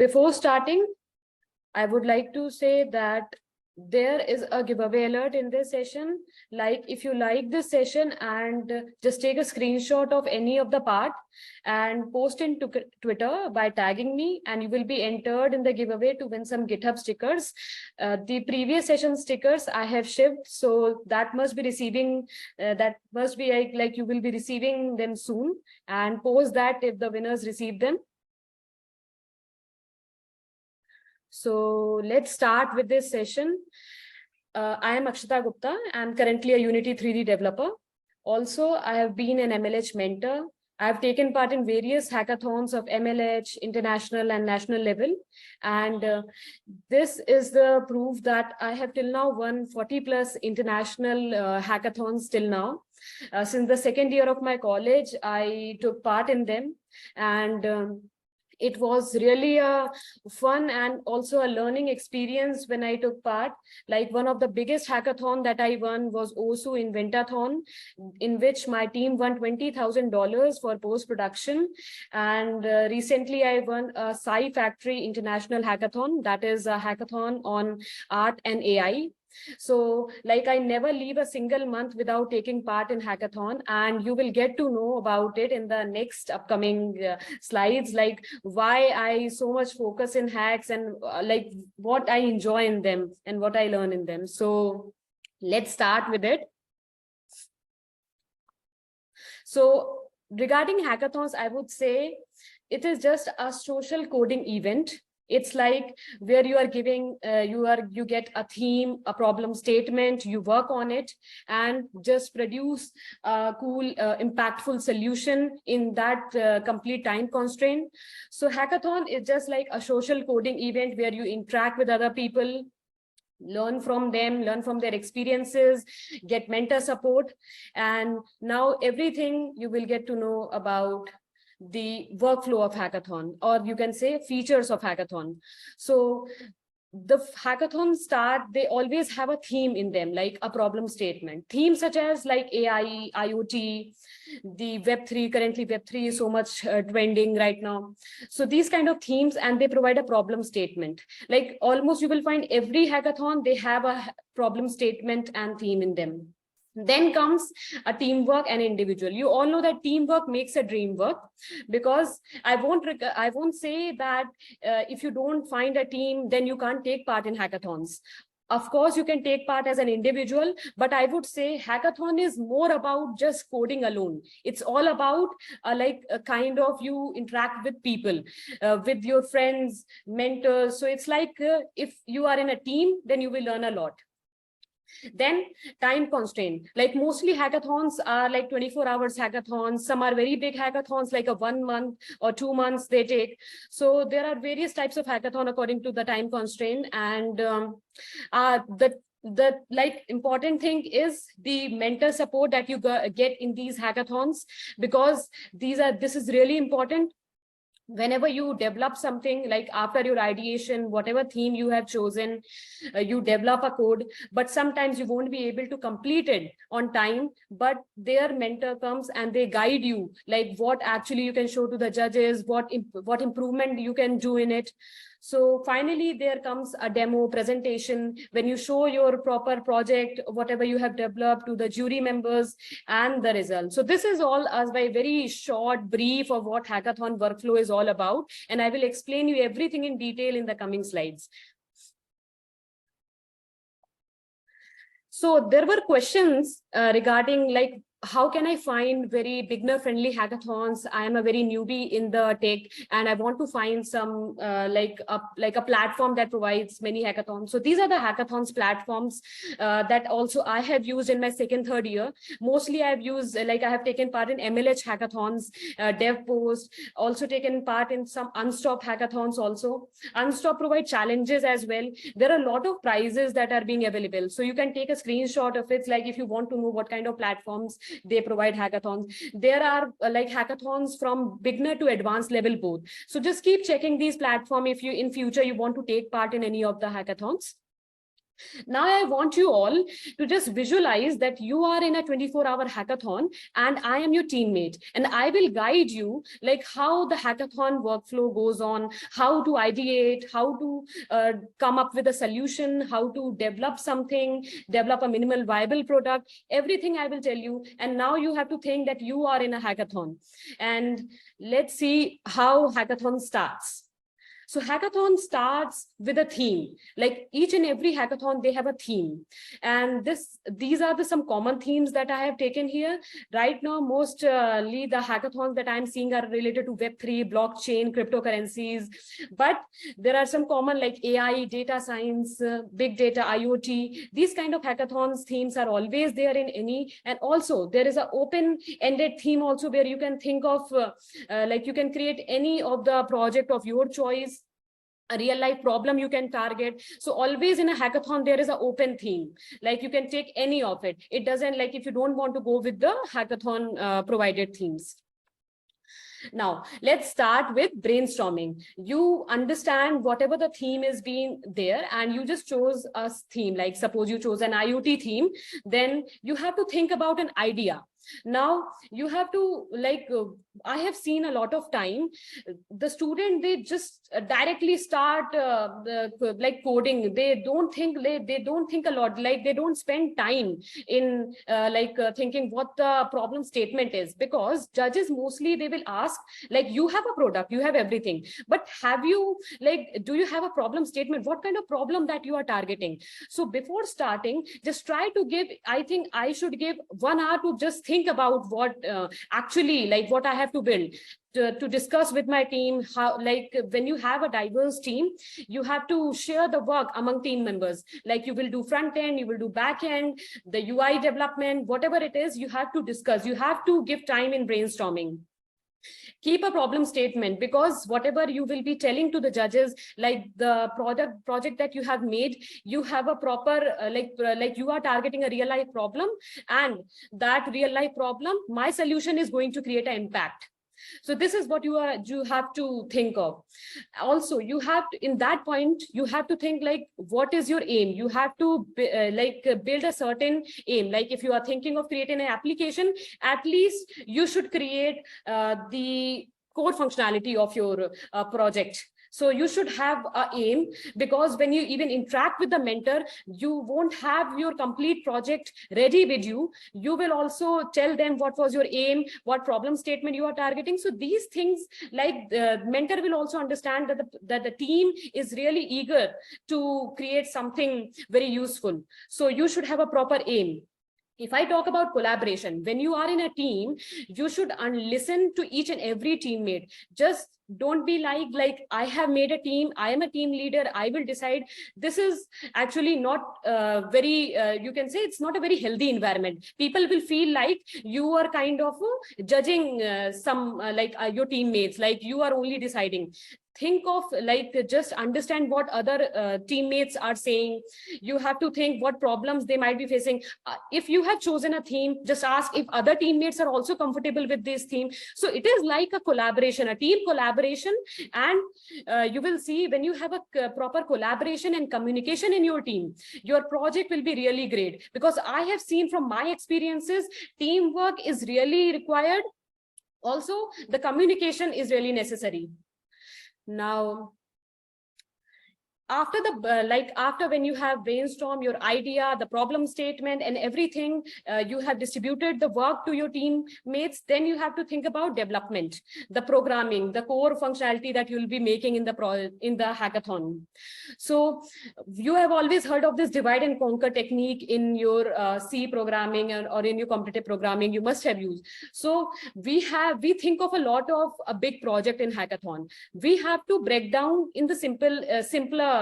Before starting, I would like to say that there is a giveaway alert in this session. Like if you like this session and just take a screenshot of any of the part and post into Twitter by tagging me, and you will be entered in the giveaway to win some GitHub stickers. The previous session stickers I have shipped, so that must be receiving, like you will be receiving them soon, and post that if the winners receive them. So let's start with this session. I am Akshita Gupta. I'm currently a Unity 3D developer. Also, I have been an MLH mentor. I've taken part in various hackathons of MLH, international and national level. And this is the proof that I have till now won 40 plus international hackathons till now. Since the second year of my college, I took part in them. And it was really a fun and also a learning experience when I took part. Like one of the biggest hackathon that I won was OSU Inventathon, in which my team won $20,000 for post-production. And recently I won a Sci Factory International Hackathon, that is a hackathon on art and AI. So like I never leave a single month without taking part in hackathon, and you will get to know about it in the next upcoming slides, like why I so much focus in hacks and like what I enjoy in them and what I learn in them. So let's start with it. So regarding hackathons, I would say it is just a social coding event. It's like where you are giving, you get a theme, a problem statement, you work on it and just produce a cool, impactful solution in that complete time constraint. So hackathon is just like a social coding event where you interact with other people, learn from them, learn from their experiences, get mentor support. And now everything you will get to know about the workflow of hackathon, or you can say features of hackathon. So the hackathon start, they always have a theme in them, like a problem statement. Themes such as like AI, IoT, the Web3, currently Web3 is so much trending right now. So these kind of themes, and they provide a problem statement. Like almost you will find every hackathon, they have a problem statement and theme in them. Then comes a teamwork and individual. You all know that teamwork makes a dream work, because I won't say that if you don't find a team, then you can't take part in hackathons. Of course, you can take part as an individual, but I would say hackathon is more about just coding alone. It's all about like a kind of you interact with people, with your friends, mentors. So it's like if you are in a team, then you will learn a lot. Then time constraint, like mostly hackathons are like 24 hours hackathons. Some are very big hackathons, like a 1 month or 2 months they take. So there are various types of hackathon according to the time constraint. And the like important thing is the mentor support that you get in these hackathons, because this is really important. Whenever you develop something, like after your ideation, whatever theme you have chosen, you develop a code, but sometimes you won't be able to complete it on time, but their mentor comes and they guide you, like what actually you can show to the judges, what improvement you can do in it. So finally, there comes a demo presentation when you show your proper project, whatever you have developed, to the jury members and the result. So this is all as by very short brief of what hackathon workflow is all about. And I will explain you everything in detail in the coming slides. So there were questions regarding like, how can I find very beginner friendly hackathons? I am a very newbie in the tech and I want to find some like a platform that provides many hackathons. So these are the hackathons platforms that also I have used in my second, third year. Mostly I've used, like I have taken part in MLH hackathons, DevPost, also taken part in some Unstop hackathons also. Unstop provide challenges as well. There are a lot of prizes that are being available. So you can take a screenshot of it, like if you want to know what kind of platforms they provide hackathons. There are like hackathons from beginner to advanced level both. So just keep checking these platforms if you in future you want to take part in any of the hackathons. Now I want you all to just visualize that you are in a 24-hour hackathon and I am your teammate, and I will guide you like how the hackathon workflow goes on, how to ideate, how to come up with a solution, how to develop something, develop a minimal viable product, everything I will tell you. And now you have to think that you are in a hackathon, and let's see how hackathon starts. So hackathon starts with a theme. Like each and every hackathon, they have a theme. And these are some common themes that I have taken here. Right now, mostly the hackathons that I'm seeing are related to Web3, blockchain, cryptocurrencies. But there are some common like AI, data science, big data, IoT. These kind of hackathons themes are always there in any. And also there is an open-ended theme also where you can think of, like you can create any of the project of your choice, a real life problem you can target. So always in a hackathon, there is an open theme. Like you can take any of it. It doesn't, like if you don't want to go with the hackathon provided themes. Now, let's start with brainstorming. You understand whatever the theme is being there, and you just chose a theme. Like suppose you chose an IoT theme, then you have to think about an idea. Now you have to like, I have seen a lot of time, the student, they just directly start like coding. They don't think a lot, like they don't spend time in thinking what the problem statement is, because judges mostly they will ask like, you have a product, you have everything, but have you do you have a problem statement? What kind of problem that you are targeting? So before starting, just try to give, I think I should give 1 hour to just think about what actually what I have to build, to discuss with my team. How, like when you have a diverse team, you have to share the work among team members. Like you will do front end, you will do back end, the UI development, whatever it is, you have to discuss. You have to give time in brainstorming. Keep a problem statement, because whatever you will be telling to the judges, like the project that you have made, you have a proper like you are targeting a real life problem, and that real life problem, my solution is going to create an impact. So this is what you have to think of. Also, you have to, in that point, you have to think like, what is your aim? You have to build a certain aim. Like if you are thinking of creating an application, at least you should create the core functionality of your project. So you should have an aim, because when you even interact with the mentor, you won't have your complete project ready with you. You will also tell them what was your aim, what problem statement you are targeting. So these things, like the mentor will also understand that the team is really eager to create something very useful. So you should have a proper aim. If I talk about collaboration, when you are in a team, you should listen to each and every teammate. Just don't be like I have made a team, I am a team leader, I will decide. This is actually not very, you can say it's not a very healthy environment. People will feel like you are kind of judging your teammates, like you are only deciding. Think of just understand what other teammates are saying. You have to think what problems they might be facing. If you have chosen a theme, just ask if other teammates are also comfortable with this theme. So it is like a collaboration, a team collaboration. And you will see, when you have a proper collaboration and communication in your team, your project will be really great. Because I have seen from my experiences, teamwork is really required. Also, the communication is really necessary. Now, after after when you have brainstormed your idea, the problem statement and everything, you have distributed the work to your teammates, then you have to think about development, the programming, the core functionality that you'll be making in the hackathon. So you have always heard of this divide and conquer technique in your C programming or in your competitive programming, you must have used. So we think of a lot of a big project in hackathon. We have to break down in the simpler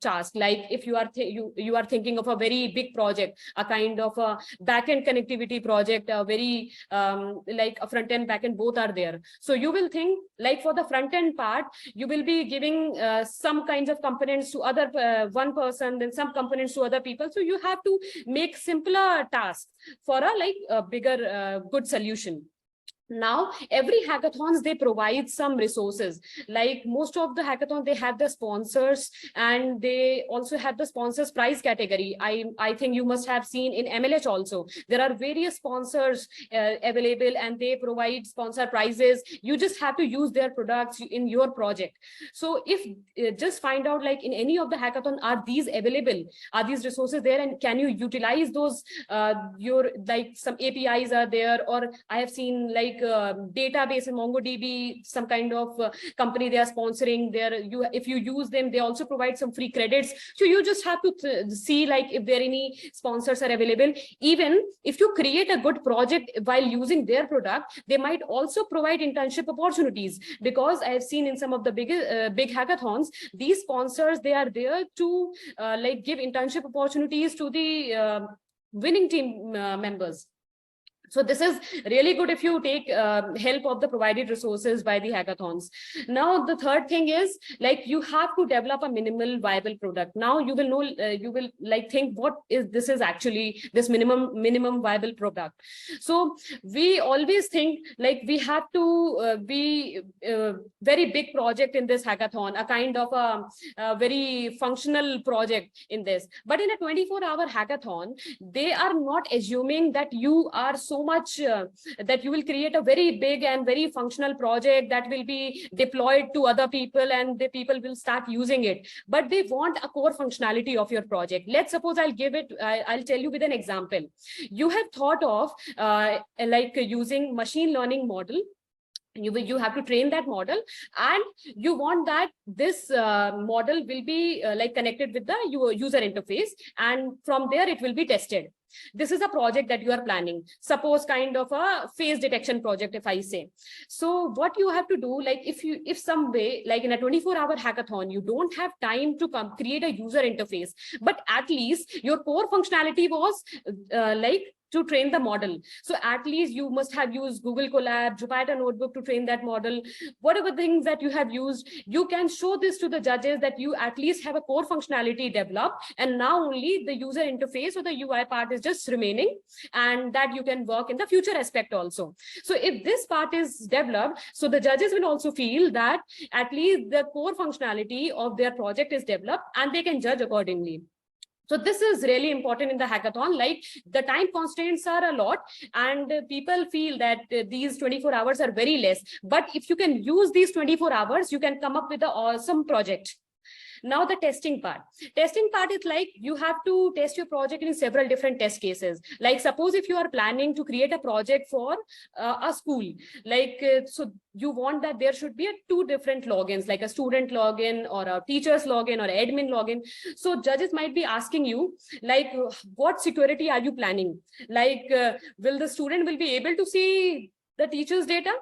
task. Like if you are thinking of a very big project, a kind of a back-end connectivity project, a very like a front-end, back-end, both are there. So you will think like for the front-end part, you will be giving some kinds of components to other one person, then some components to other people. So you have to make simpler tasks for a bigger good solution. Now every hackathons, they provide some resources. Like most of the hackathons, they have the sponsors, and they also have the sponsors prize category. I think you must have seen in MLH also there are various sponsors available, and they provide sponsor prizes. You just have to use their products in your project. So if just find out, like in any of the hackathon, are these available, are these resources there, and can you utilize those? Your, like, some APIs are there, or I have seen like database in MongoDB, some kind of company they are sponsoring there. You, if you use them, they also provide some free credits. So you just have to see like if there any sponsors are available. Even if you create a good project while using their product, they might also provide internship opportunities, because I have seen in some of the big hackathons, these sponsors, they are there to like give internship opportunities to the winning team members. So this is really good if you take help of the provided resources by the hackathons. Now, the third thing is, like, you have to develop a minimal viable product. Now you will know, you will like think, what is this is actually this minimum viable product. So we always think like we have to be very big project in this hackathon, a kind of a very functional project in this. But in a 24-hour hackathon, they are not assuming that you are so much that you will create a very big and very functional project that will be deployed to other people, and the people will start using it. But they want a core functionality of your project. Let's suppose I'll tell you with an example. You have thought of like using machine learning model. You have to train that model, and you want that this model will be like connected with the user interface, and from there it will be tested. This is a project that you are planning, suppose kind of a face detection project, if I say. So what you have to do, like if some way, like in a 24-hour hackathon, you don't have time to create a user interface, but at least your core functionality was like to train the model. So at least you must have used Google Colab, Jupyter Notebook to train that model. Whatever things that you have used, you can show this to the judges that you at least have a core functionality developed, and now only the user interface or the UI part is just remaining, and that you can work in the future aspect also. So if this part is developed, so the judges will also feel that at least the core functionality of their project is developed, and they can judge accordingly. So this is really important in the hackathon. Like, the time constraints are a lot, and people feel that these 24 hours are very less. But if you can use these 24 hours, you can come up with an awesome project. Now the testing part. Testing part is like you have to test your project in several different test cases. Like suppose if you are planning to create a project for a school, like so you want that there should be two different logins, like a student login or a teacher's login or admin login. So judges might be asking you, like, what security are you planning? Like, will the student will be able to see the teacher's data?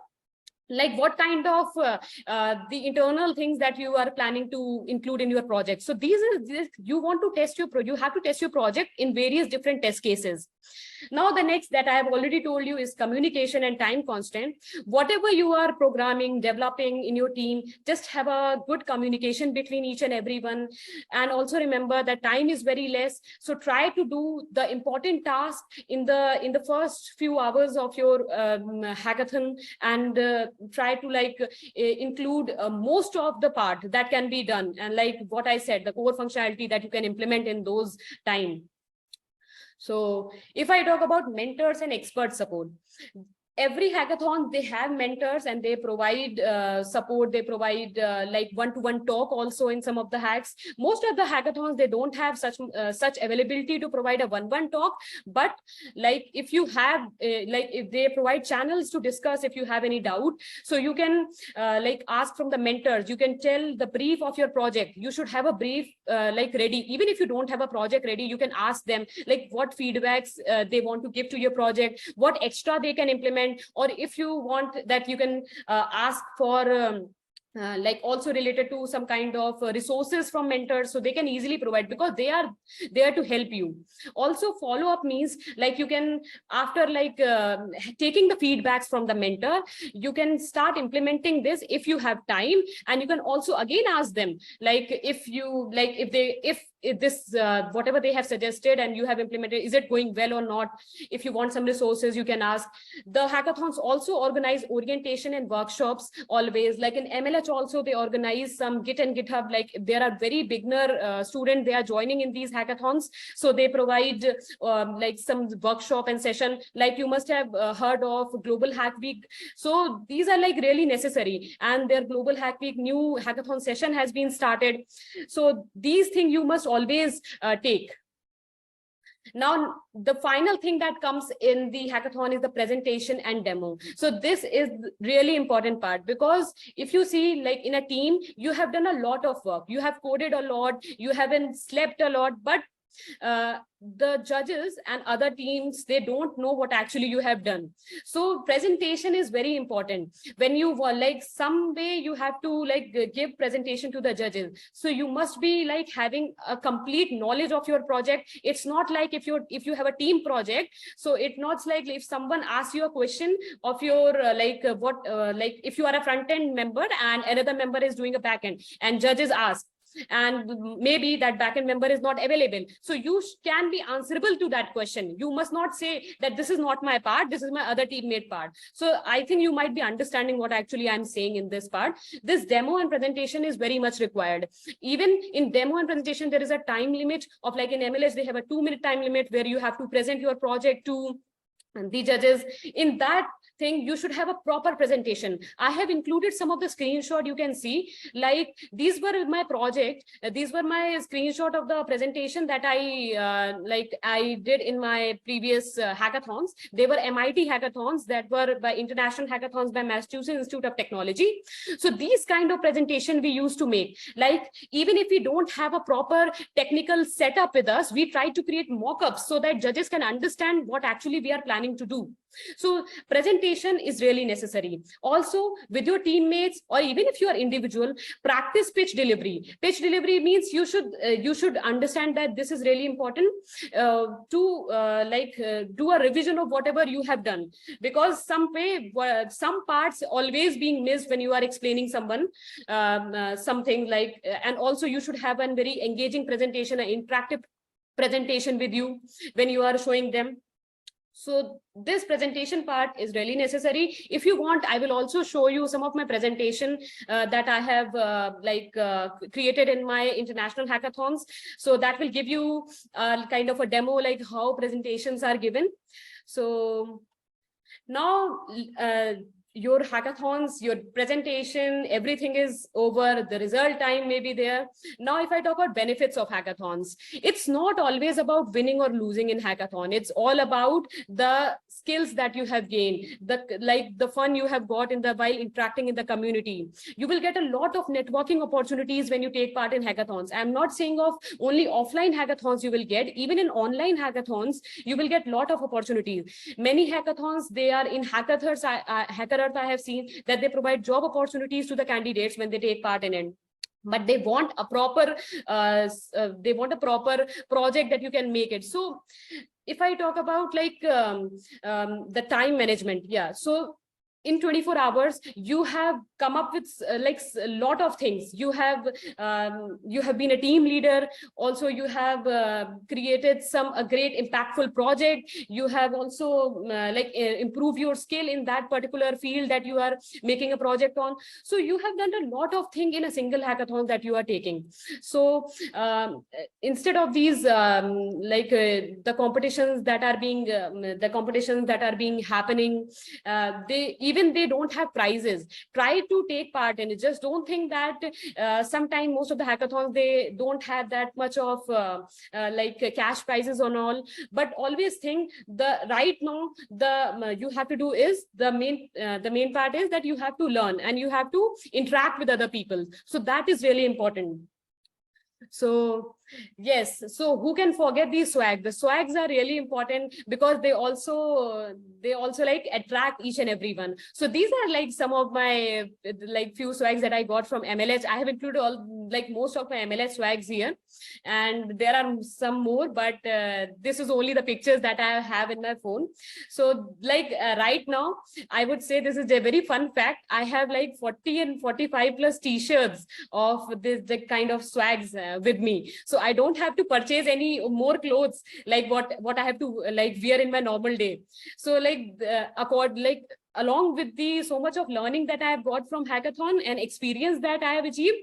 Like what kind of the internal things that you are planning to include in your project. So these are, you want to test you have to test your project in various different test cases. Now the next that I have already told you is communication and time constant. Whatever you are programming, developing in your team, just have a good communication between each and everyone. And also remember that time is very less. So try to do the important task in the first few hours of your hackathon, and try to like include most of the part that can be done. And like what I said, the core functionality that you can implement in those time. So if I talk about mentors and expert support, every hackathon, they have mentors and they provide support. They provide like one-to-one talk also in some of the hacks. Most of the hackathons, they don't have such availability to provide a one-one talk. But like if you have like if they provide channels to discuss if you have any doubt, so you can like ask from the mentors. You can tell the brief of your project. You should have a brief like ready. Even if you don't have a project ready, you can ask them like what feedbacks they want to give to your project, what extra they can implement. Or if you want that, you can ask for like also related to some kind of resources from mentors, so they can easily provide because they are there to help you. Also follow up means like you can, after like taking the feedbacks from the mentor, you can start implementing this if you have time, and you can also again ask them, like if you like, if this whatever they have suggested and you have implemented, is it going well or not? If you want some resources, you can ask. The hackathons also organize orientation and workshops always, like in MLH also they organize some Git and GitHub, like there are very beginner students, they are joining in these hackathons, so they provide like some workshop and session, like you must have heard of Global Hack Week. So these are like really necessary, and their Global Hack Week new hackathon session has been started. So these things you must always take. Now, the final thing that comes in the hackathon is the presentation and demo. So this is really important part, because if you see, like in a team, you have done a lot of work, you have coded a lot, you haven't slept a lot, but the judges and other teams, they don't know what actually you have done. So presentation is very important. When you like some way you have to like give presentation to the judges, so you must be like having a complete knowledge of your project. It's not like if you have a team project, so it's not like if someone asks you a question of your like if you are a front end member and another member is doing a back end, and judges ask, and maybe that backend member is not available, so you can be answerable to that question. You must not say that this is not my part, this is my other teammate part. So I think you might be understanding what actually I'm saying in this part. This demo and presentation is very much required. Even in demo and presentation, there is a time limit of, like in MLS they have a 2-minute time limit where you have to present your project to the judges. In that thing, you should have a proper presentation. I have included some of the screenshot. You can see, like these were my project, these were my screenshot of the presentation that I did in my previous hackathons. They were MIT hackathons that were by international hackathons by Massachusetts Institute of Technology. So these kind of presentation we used to make, like even if we don't have a proper technical setup with us, we try to create mock-ups so that judges can understand what actually we are planning to do. So presentation is really necessary. Also with your teammates, or even if you are individual, practice pitch delivery. Pitch delivery means you should understand that this is really important to do a revision of whatever you have done, because some parts always being missed when you are explaining someone something like, and also you should have a very engaging presentation, an interactive presentation with you when you are showing them. So this presentation part is really necessary. If you want, I will also show you some of my presentation that I have created in my international hackathons. So that will give you kind of a demo, like how presentations are given. So now your hackathons, your presentation, everything is over. The result time may be there. Now, if I talk about benefits of hackathons, it's not always about winning or losing in hackathon. It's all about the skills that you have gained, the fun you have got while interacting in the community. You will get a lot of networking opportunities when you take part in hackathons. I'm not saying of only offline hackathons you will get, even in online hackathons, you will get a lot of opportunities. Many hackathons, they are in Hackathons. I have seen that they provide job opportunities to the candidates when they take part in it. But they want a proper project that you can make it. So if I talk about like the time management, yeah, so in 24 hours you have come up with like a lot of things. You have been a team leader, also you have created a great impactful project. You have also improved your skill in that particular field that you are making a project on. So you have done a lot of things in a single hackathon that you are taking. So instead of these the competitions that are being happening, they don't have prizes. Try to take part in it. Just don't think that sometimes most of the hackathons, they don't have that much of cash prizes on all, but always think right now you have to do is the main part is that you have to learn and you have to interact with other people. So that is really important. So Yes, so who can forget these swag? The swags are really important because they also like attract each and everyone. So these are like some of my like few swags that I got from MLH. I have included all like most of my MLH swags here, and there are some more, but this is only the pictures that I have in my phone. So like right now, I would say this is a very fun fact. I have like 40 and 45 plus t-shirts of this the kind of swags with me, so I don't have to purchase any more clothes like what I have to like wear in my normal day. So like like along with the so much of learning that I have got from hackathon and experience that I have achieved,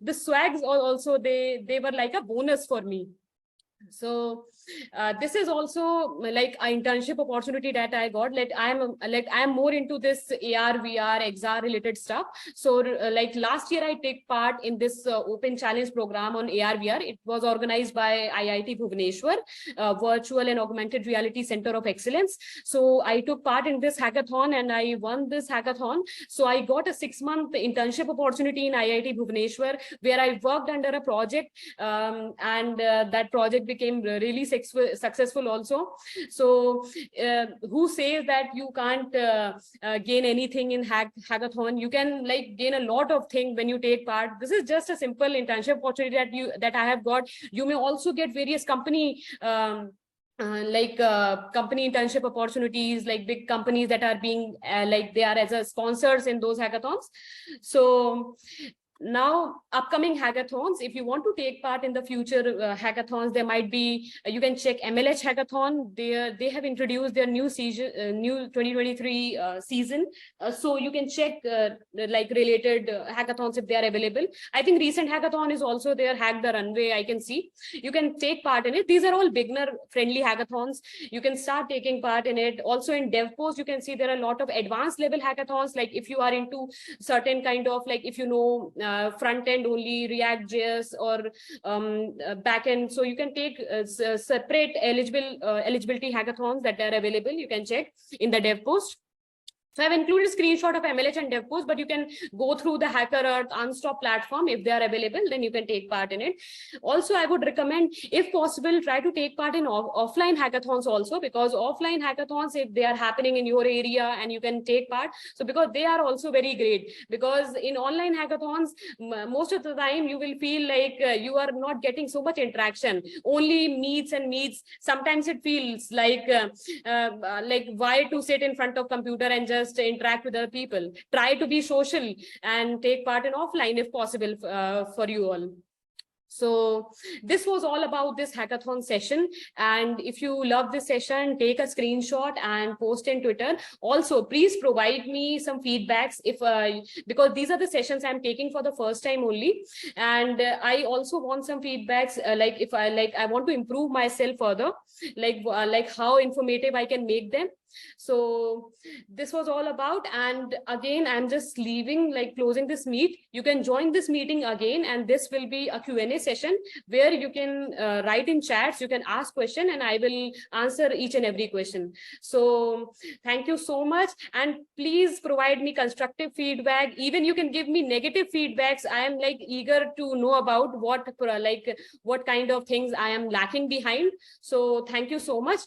the swags also they were like a bonus for me. So this is also like an internship opportunity that I got. Like I'm more into this AR, VR, XR related stuff. So like last year I take part in this open challenge program on AR, VR. It was organized by IIT Bhubaneswar, Virtual and Augmented Reality Center of Excellence. So I took part in this hackathon and I won this hackathon. So I got a 6-month internship opportunity in IIT Bhubaneswar, where I worked under a project, and that project became really successful also. So who says that you can't gain anything in hackathon? You can like gain a lot of things when you take part. This is just a simple internship opportunity that I have got. You may also get various company company internship opportunities, like big companies that are being like they are as a sponsors in those hackathons. So now upcoming hackathons, if you want to take part in the future hackathons, there might be you can check MLH hackathon. They have introduced their new season, new 2023 season, so you can check like related hackathons if they are available. I think recent hackathon is also there, Hack the Runway. I can see you can take part in it. These are all beginner friendly hackathons. You can start taking part in it. Also in DevPost, you can see there are a lot of advanced level hackathons, like if you are into certain kind of like if you know front end only, React JS, or back end. So you can take separate eligibility hackathons that are available. You can check in the dev post. So I've included a screenshot of MLH and DevPost, but you can go through the Hacker Earth, Unstop platform. If they are available, then you can take part in it. Also, I would recommend, if possible, try to take part in offline hackathons also, because offline hackathons, if they are happening in your area and you can take part, so because they are also very great. Because in online hackathons, most of the time you will feel like you are not getting so much interaction, only meets and meets. Sometimes it feels like why to sit in front of computer and just interact with other people. Try to be social and take part in offline if possible for you all. So this was all about this hackathon session. And if you love this session, take a screenshot and post in Twitter. Also, please provide me some feedbacks if because these are the sessions I'm taking for the first time only. And I also want some feedbacks, like if I want to improve myself further, like how informative I can make them. So this was all about, and again I'm just leaving, like closing this meet. You can join this meeting again, and this will be a Q&A session where you can write in chats, you can ask question, and I will answer each and every question. So thank you so much, and please provide me constructive feedback. Even you can give me negative feedbacks. I am like eager to know about what kind of things I am lacking behind. So thank you so much.